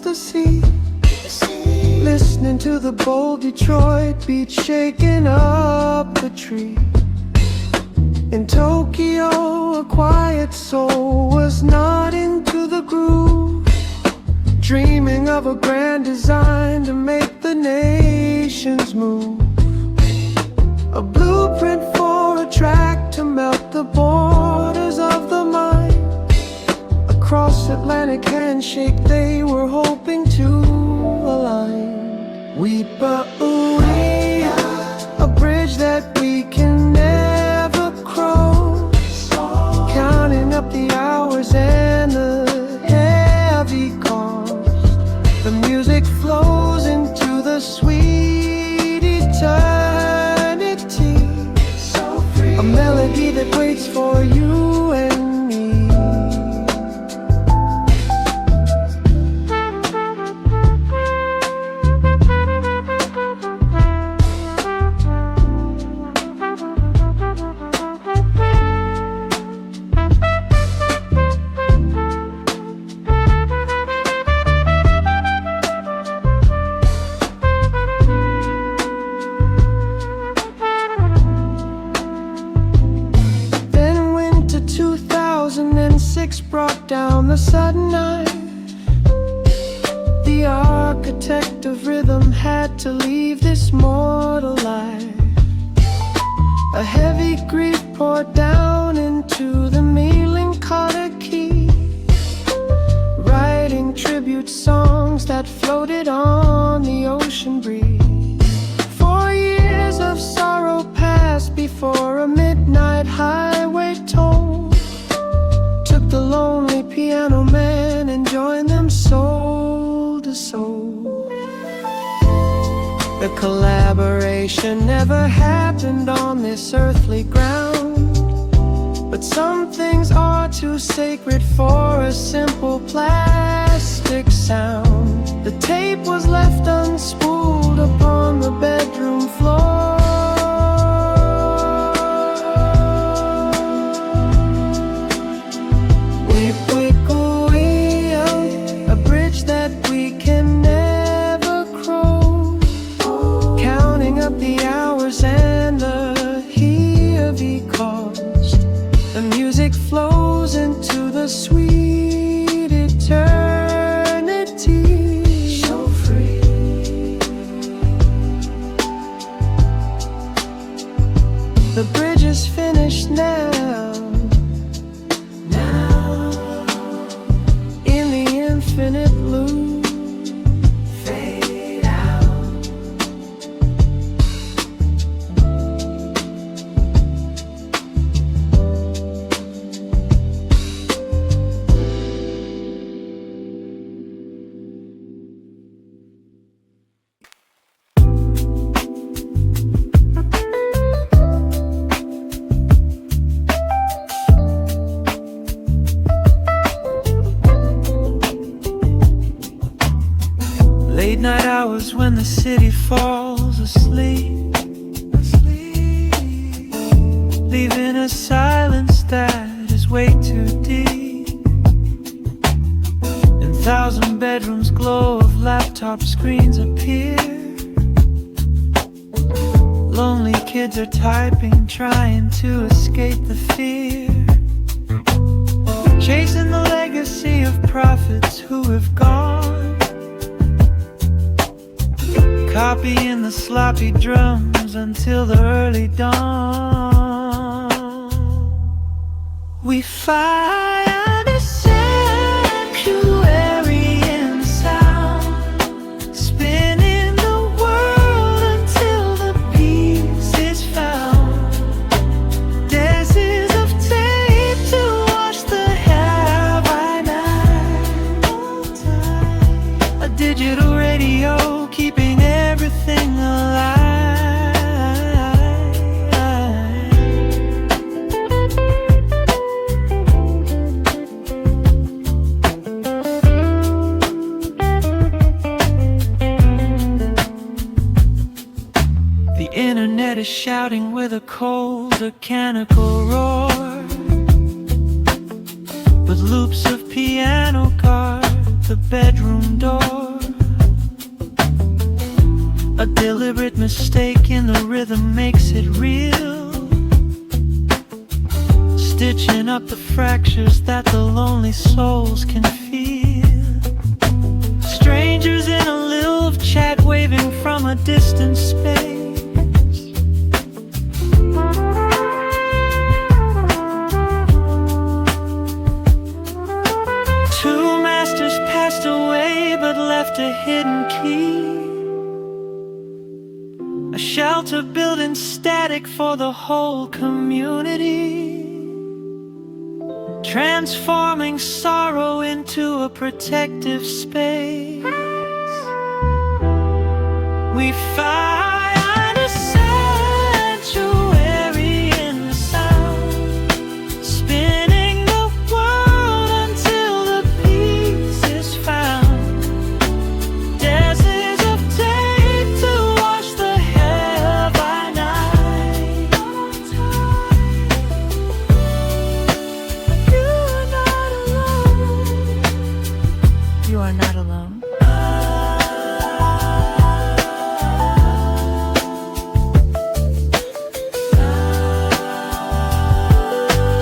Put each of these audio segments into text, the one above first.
the sea, listening to the bold Detroit beat shaking up the tree. In Tokyo, a quiet soul was not into the groove, dreaming of a grand design to make the nations move. A blueprint for a track to melt the borders of the mind. Across Atlantic handshake they were hoping to align. Weep-a-ooey, a bridge that we can never cross, counting up the hours and the heavy cost. The music flows into the sweet eternity, so free. A melody that waits for you and me. Brought down the sudden night. The architect of rhythm had to leave this mortal life. A heavy grief poured down into the melancholy, writing tribute songs that floated on the ocean breeze. 4 years of sorrow passed before a midnight highway toll the lonely piano man and join them soul to soul. The collaboration never happened on this earthly ground, but some things are too sacred for a simple plastic sound. The tape was left unspooled upon the bedroom floor. And the heavy cost. The music flows into the sweet eternity, so free. The bridge is finished now, in the infinite blue. Late night hours when the city falls asleep, leaving a silence that is way too deep. And 1,000 bedrooms glow of laptop screens appear. Lonely kids are typing, trying to escape the fear, chasing the legacy of prophets who have gone, copying the sloppy drums until the early dawn. We find a sanctuary in sound, spinning the world until the peace is found. Daisies of tape to wash the hair by night. A digital radio keeping everything alive. The internet is shouting with a cold, mechanical roar, with loops of piano guard the bedroom door. A deliberate mistake in the rhythm makes it real, stitching up the fractures that the lonely souls can feel. Strangers in a little chat waving from a distant space. Two masters passed away but left a hidden key, a shelter built in static for the whole community, transforming sorrow into a protective space. We find a sanctuary in the sound, spinning the world until the peace is found. Deserts of tape to wash the hair by night. You are not alone.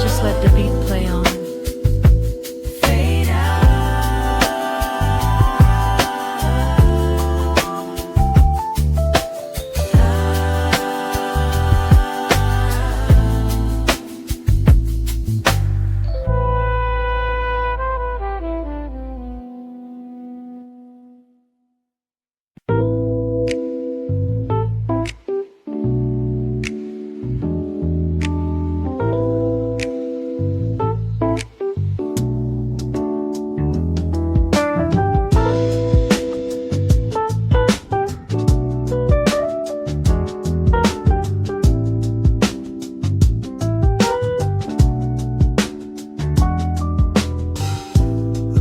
Just let the beat play on. Fade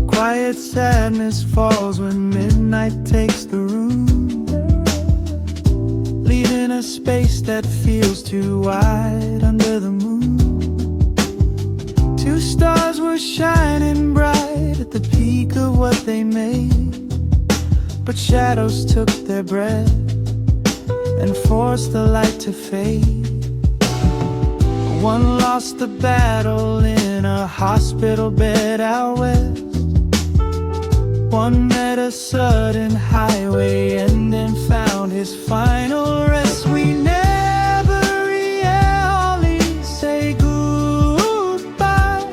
Quiet sadness falls when midnight takes the room, leaving a space that feels too wide under the moon. Two stars were shining bright at the peak of what they made, but shadows took their breath and forced the light to fade. One lost the battle in a hospital bed out west. One met a sudden highway end and found his final rest. We never really say goodbye.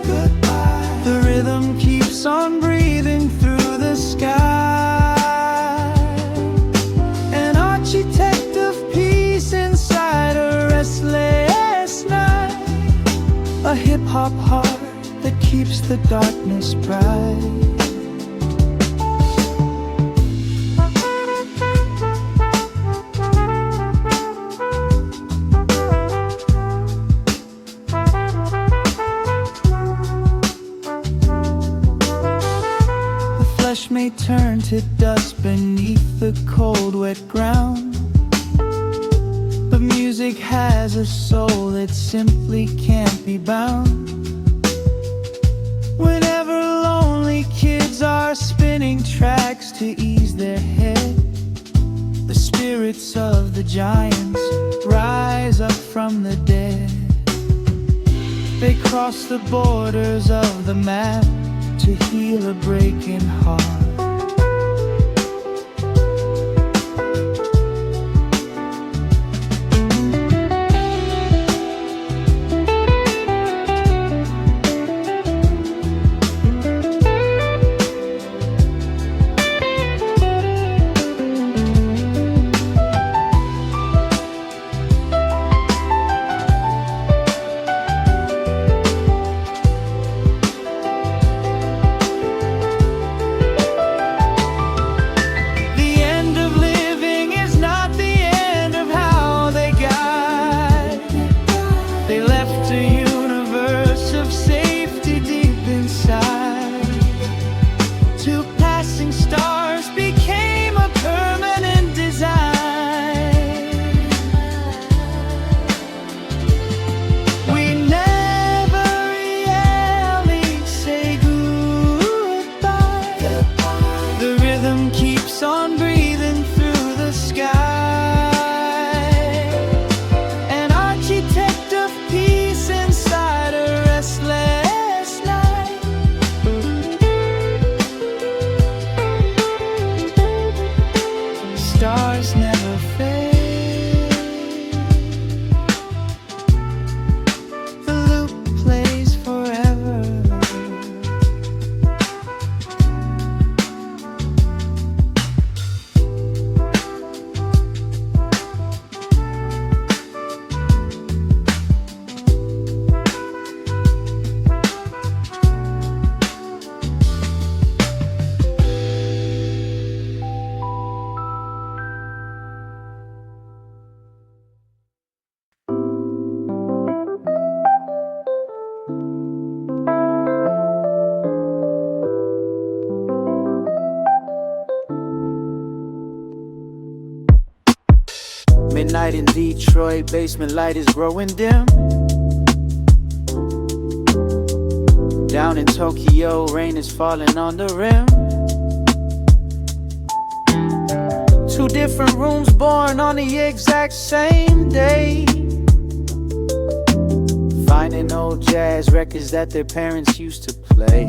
The rhythm keeps on breathing through the sky, an architect of peace inside a restless night, a hip-hop heart that keeps the darkness bright. May turn to dust beneath the cold, wet ground, but music has a soul that simply can't be bound. Whenever lonely kids are spinning tracks to ease their head, the spirits of the giants rise up from the dead. They cross the borders of the map to heal a breaking heart. Midnight in Detroit, basement light is growing dim. Down in Tokyo, rain is falling on the rim. Two different rooms born on the exact same day, finding old jazz records that their parents used to play.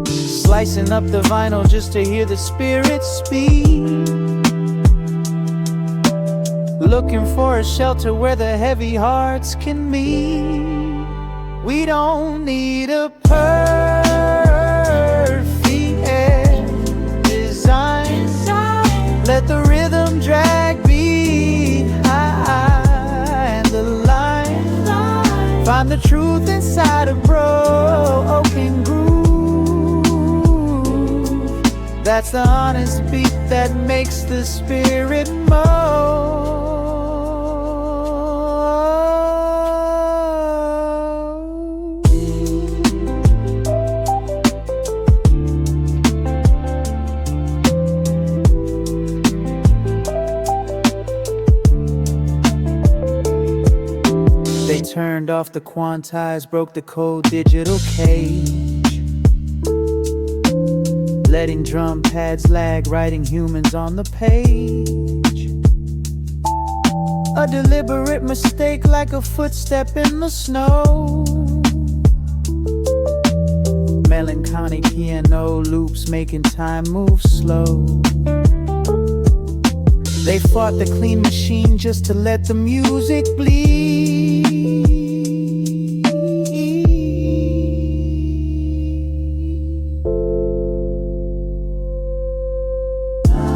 Slicing up the vinyl just to hear the spirit speak, looking for a shelter where the heavy hearts can meet. We don't need a perfect design. Let the rhythm drag behind the line. Find the truth inside a broken groove. That's the honest beat that makes the spirit move. They turned off the quantized, broke the cold digital cage, letting drum pads lag, writing humans on the page. A deliberate mistake like a footstep in the snow. Melancholy piano loops making time move slow. They fought the clean machine just to let the music bleed.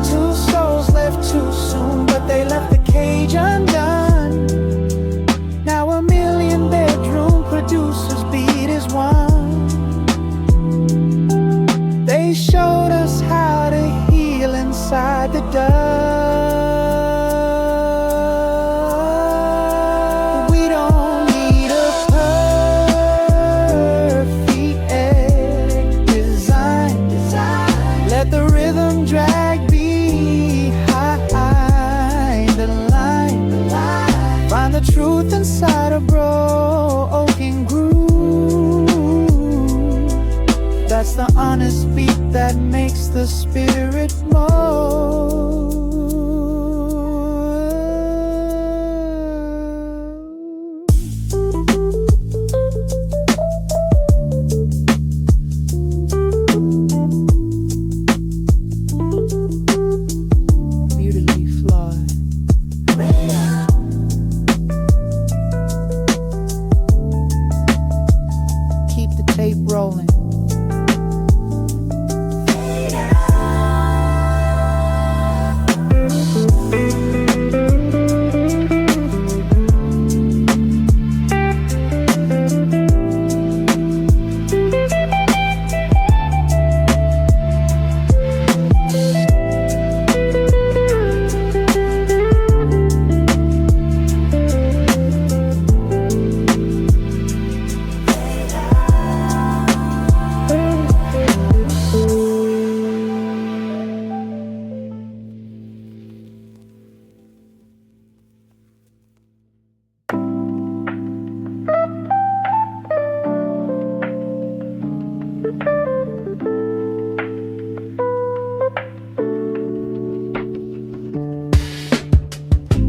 Two souls left too soon, but they left the cage undone. Now a million bedroom producers beat as one. They showed us how to heal inside the dust. Truth inside a broken groove. That's the honest beat that makes the spirit move. Beautifully flawed. Tape rolling.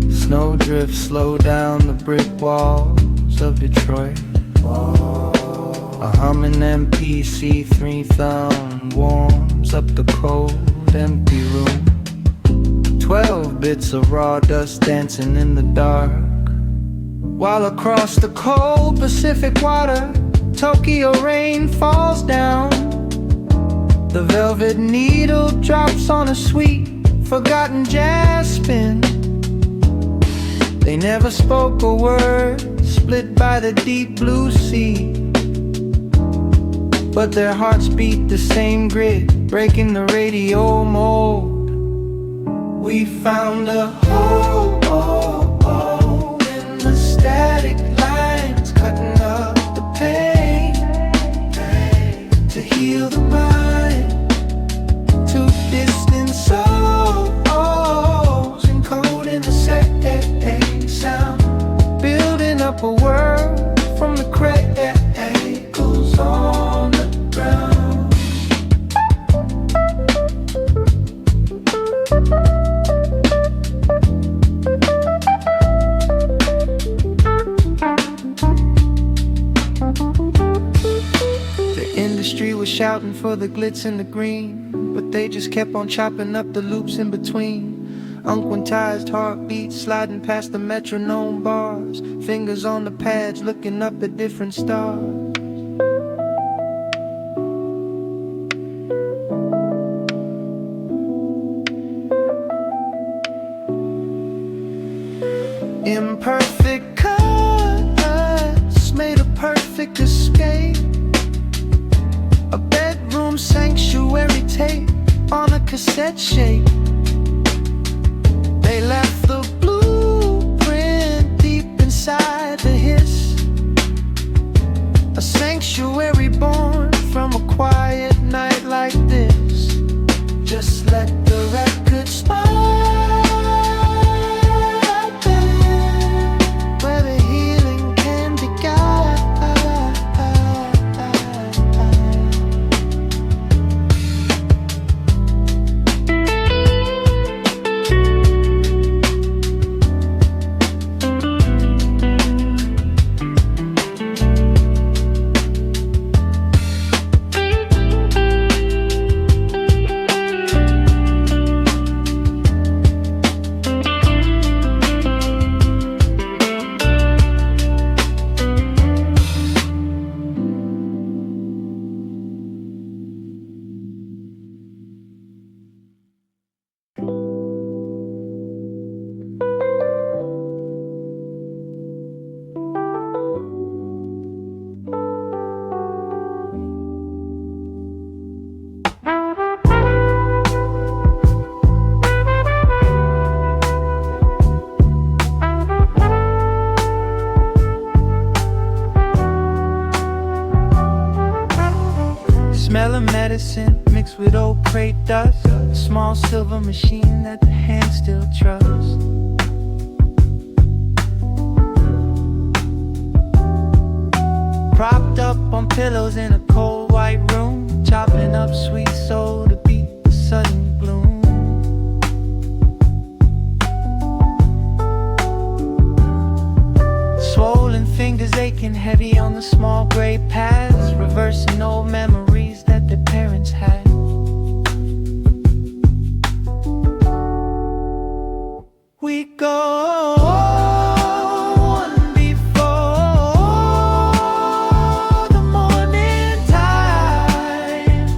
Snowdrift slow down the brick walls of Detroit. A humming MPC3 thumb warms up the cold, empty room. 12 bits of raw dust dancing in the dark, while across the cold Pacific water, Tokyo rain falls down. The velvet needle drops on a sweet, forgotten jazz spin. They never spoke a word, split by the deep blue sea, but their hearts beat the same grit, breaking the radio mold. We found a hole in the static lines, cutting up the pain to heal the mind. Two distant souls shouting for the glitz and the green, but they just kept on chopping up the loops in between. Unquantized heartbeats sliding past the metronome bars, fingers on the pads looking up at different stars. Imperfect cuts made a perfect escape. A bedroom sanctuary tape on a cassette shape. They left the blueprint deep inside the hiss. A sanctuary born from a quiet night like this. Just let the record start. Smell of medicine mixed with old crate dust. A small silver machine that the hands still trust. Propped up on pillows in a cold white room, chopping up sweet soul to beat the sudden gloom. Swollen fingers aching heavy on the small gray paths, reversing old memories that their parents had. We go on before the morning tide,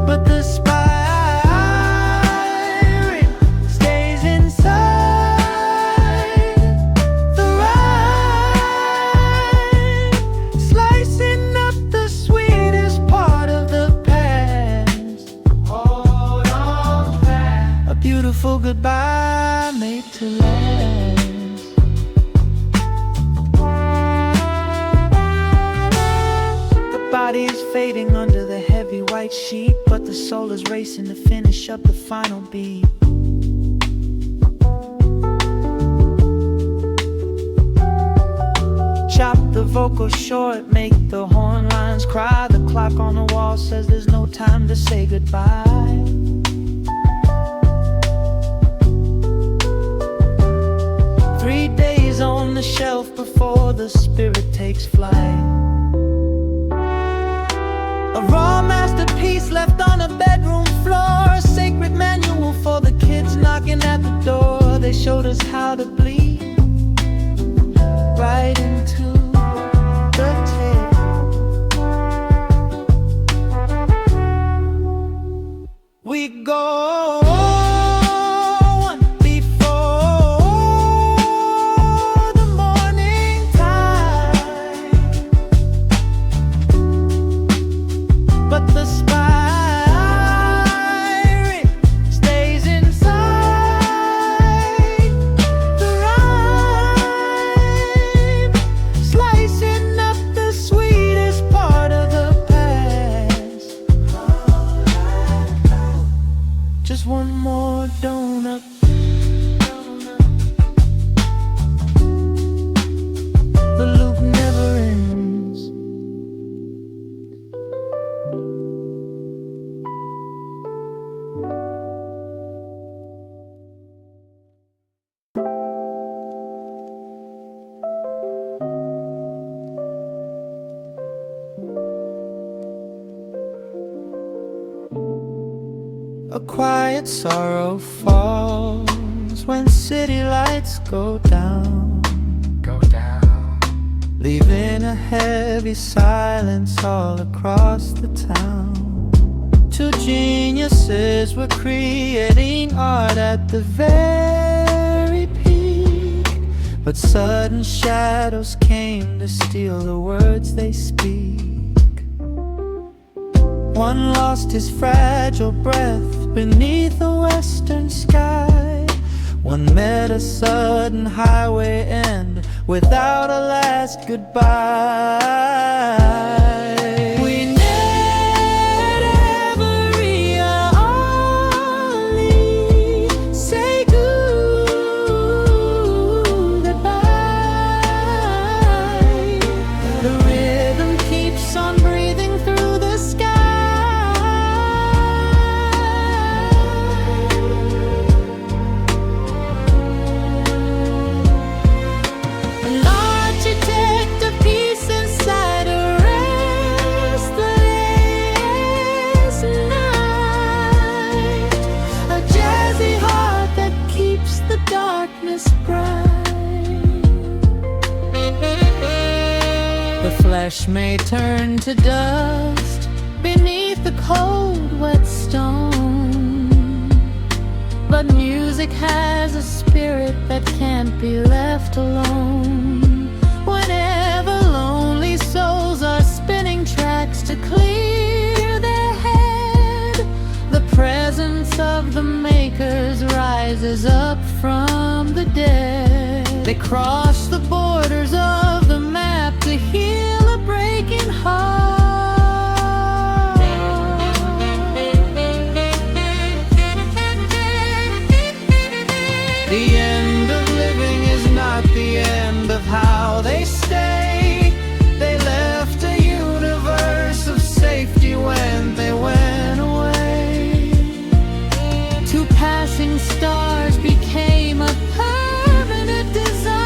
but the spirit stays inside the ride, slicing up the sweetest part of the past. Hold on fast, a beautiful goodbye made to last. The body is fading under the heavy white sheet, but the soul is racing to finish up the final beat. Chop the vocal short, make the horn lines cry. The clock on the wall says there's no time to say goodbye. 3 days on the shelf before the spirit takes flight. A raw masterpiece left on a bedroom floor, a sacred manual for the kids knocking at the door. They showed us how to bleed right into the tape. We go on before the morning tide, but the spirit stays inside the rhyme, slicing up the sweetest part of the past. A quiet sorrow falls when city lights go down, leaving a heavy silence all across the town. Two geniuses were creating art at the very peak, but sudden shadows came to steal the words they speak. One lost his fragile breath beneath a western sky. One met a sudden highway end without a last goodbye. We never really say goodbye. The rhythm keeps on breathing through the sky. The flesh may turn to dust beneath the cold, wet stone, but music has a spirit that can't be left alone. Whenever lonely souls are spinning tracks to clear their head, the presence of the makers rises up from the dead. They cross the borders of the map to heal a breaking heart. The end of living is not the end of how they stay. They left a universe of safety when they went away. Two passing stars became a permanent design.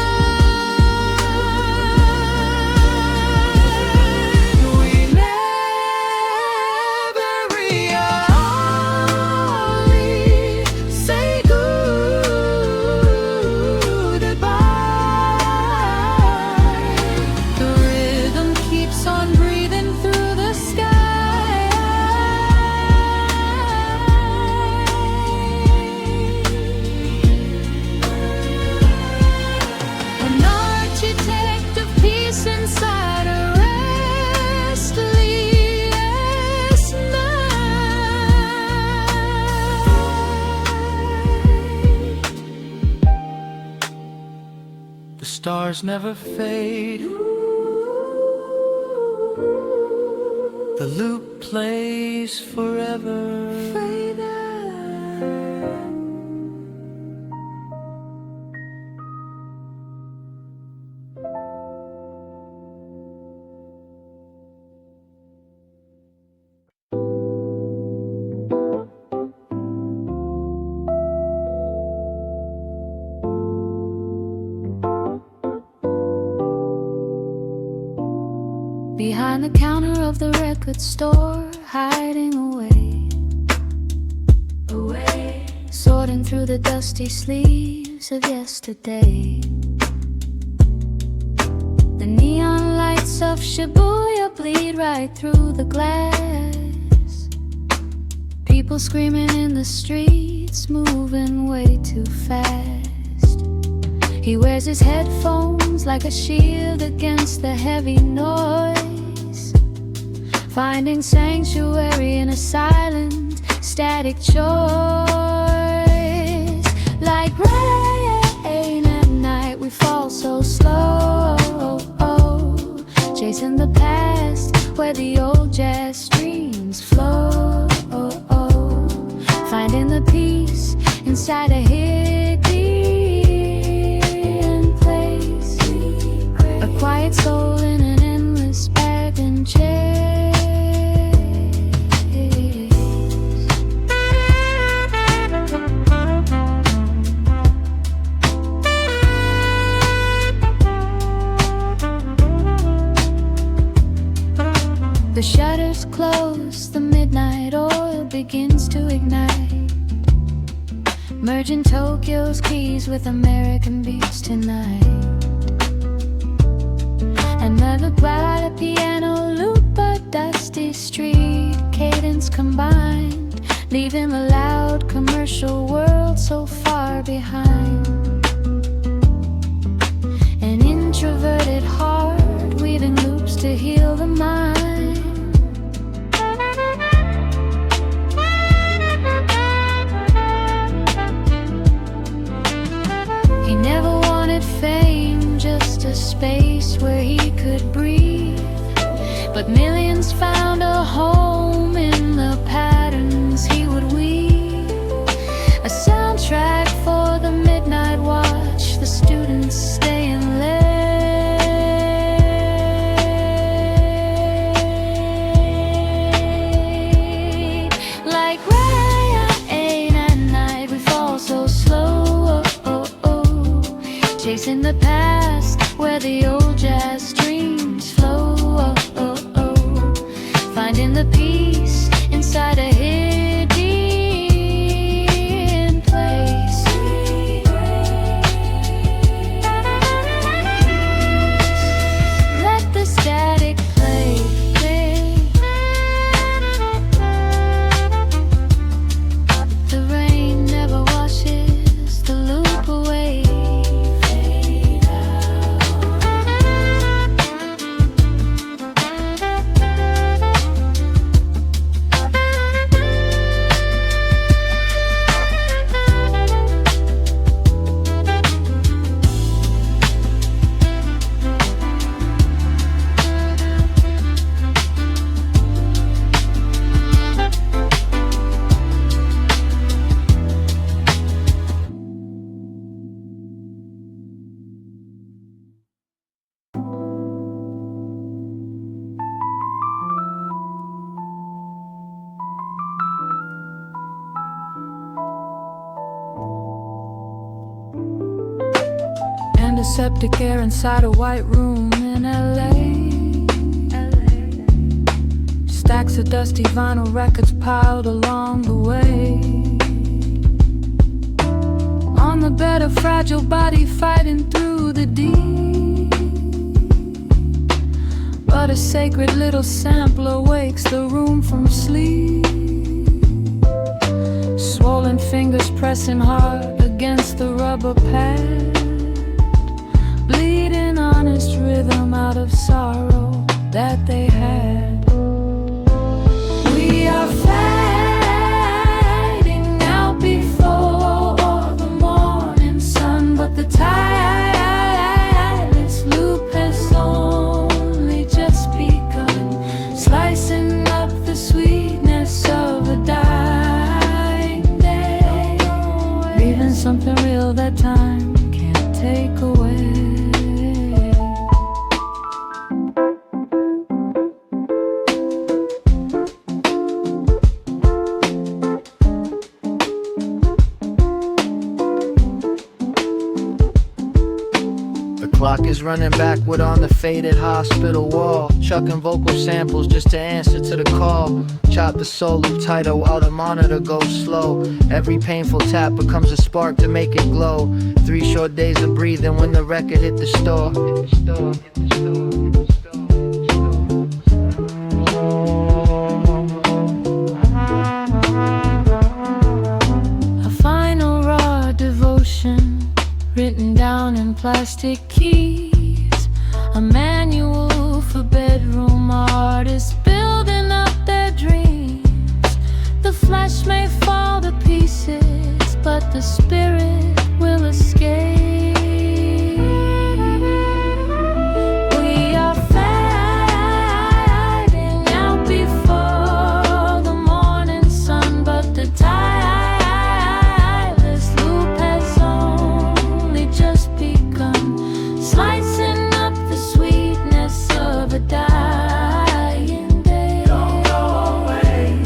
The stars never fade. The loop plays forever. Behind the counter of the record store, hiding away, sorting through the dusty sleeves of yesterday. The neon lights of Shibuya bleed right through the glass. People screaming in the streets, moving way too fast. He wears his headphones like a shield against the heavy noise, finding sanctuary in a silent, static choice. Like rain at night, we fall so slow, chasing the past where the old jazz streams flow, finding the peace inside a hidden place, a quiet soul in an endless bag and chase. The shutters close, the midnight oil begins to ignite. merging Tokyo's keys with American beats tonight. Another by a piano loop, a dusty street cadence combined, leaving the loud commercial world so far behind. An introverted heart weaving loops to heal the mind. He never wanted fame, just a space where he could breathe. But millions found a home in the patterns he would weave. A soundtrack for the midnight watch, the students staying late. Like rain at night, we fall so slow, chasing the past where the old jazz dreams flow, finding the peace inside a hidden place. Let the static play. The rain never washes the loop away. Antiseptic air inside a white room in LA. Stacks of dusty vinyl records piled along the way. On the bed, a fragile body fighting through the deep. But a sacred little sampler wakes the room from sleep. Swollen fingers pressing hard against the rubber pad, bleeding honest rhythm out of sorrow that they had. We are fading out before the morning sun, but the tireless loop has only just begun, slicing up the sweetness of a dying day, leaving something real that time can't take away. Clock is running backward on the faded hospital wall, chucking vocal samples just to answer to the call. Chop the solo title while the monitor goes slow. Every painful tap becomes a spark to make it glow. 3 short days of breathing when the record hit the store. A final raw devotion written down in plastic keys, a manual for bedroom artists building up their dreams. The flesh may fall to pieces, but the spirit will escape. We are fading out before the morning sun, but the tireless loop has only just begun, slicing up the sweetness of a dying day. Don't go away.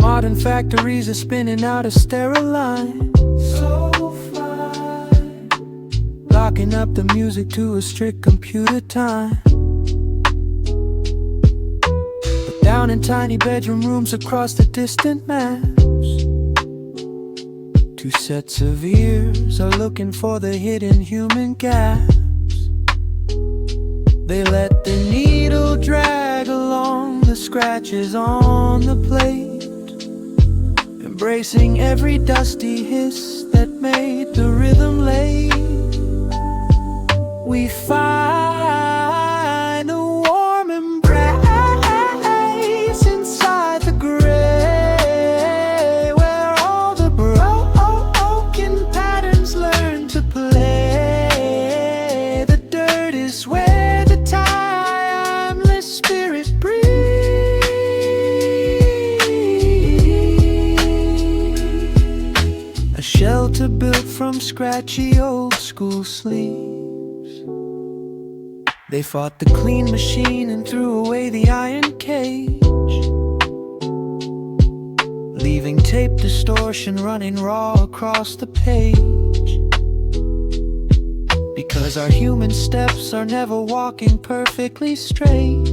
Modern factories are spinning out a sterile line, so fine, locking up the music to a strict computer time. But down in tiny bedroom rooms across the distant maps, two sets of ears are looking for the hidden human gaps. They let the needle drag along the scratches on the plate, embracing every dusty hiss that made the rhythm late. We find a warm embrace inside the gray, where all the broken patterns learn to play. The dirt is where the timeless spirit breathes. A shelter built from scratchy old school sleeves. They fought the clean machine and threw away the iron cage, leaving tape distortion running raw across the page. Because our human steps are never walking perfectly straight,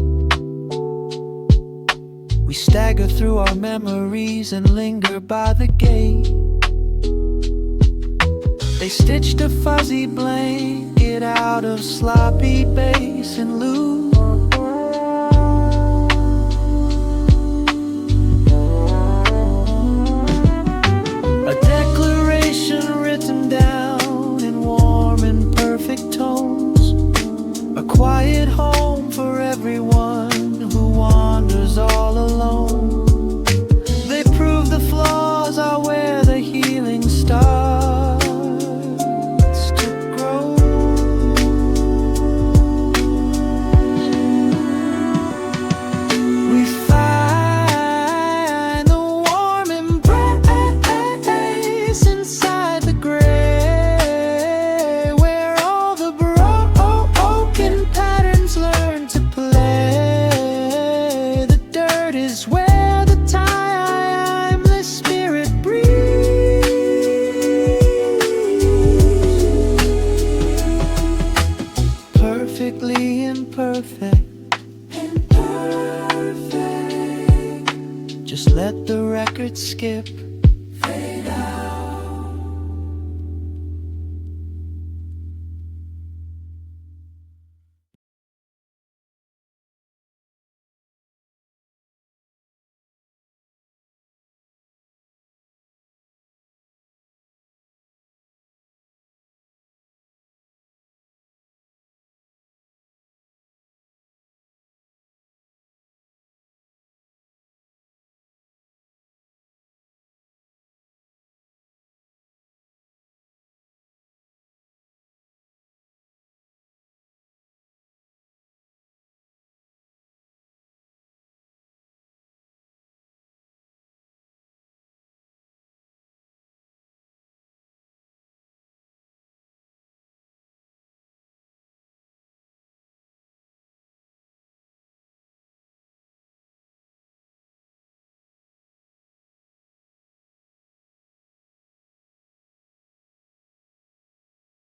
we stagger through our memories and linger by the gate. They stitched a fuzzy blanket out of sloppy bass and loop, a declaration written down in warm and perfect tones, a quiet home for everyone who wanders all alone. They prove the flaws are where the healing starts. Perfectly imperfect, just let the record skip.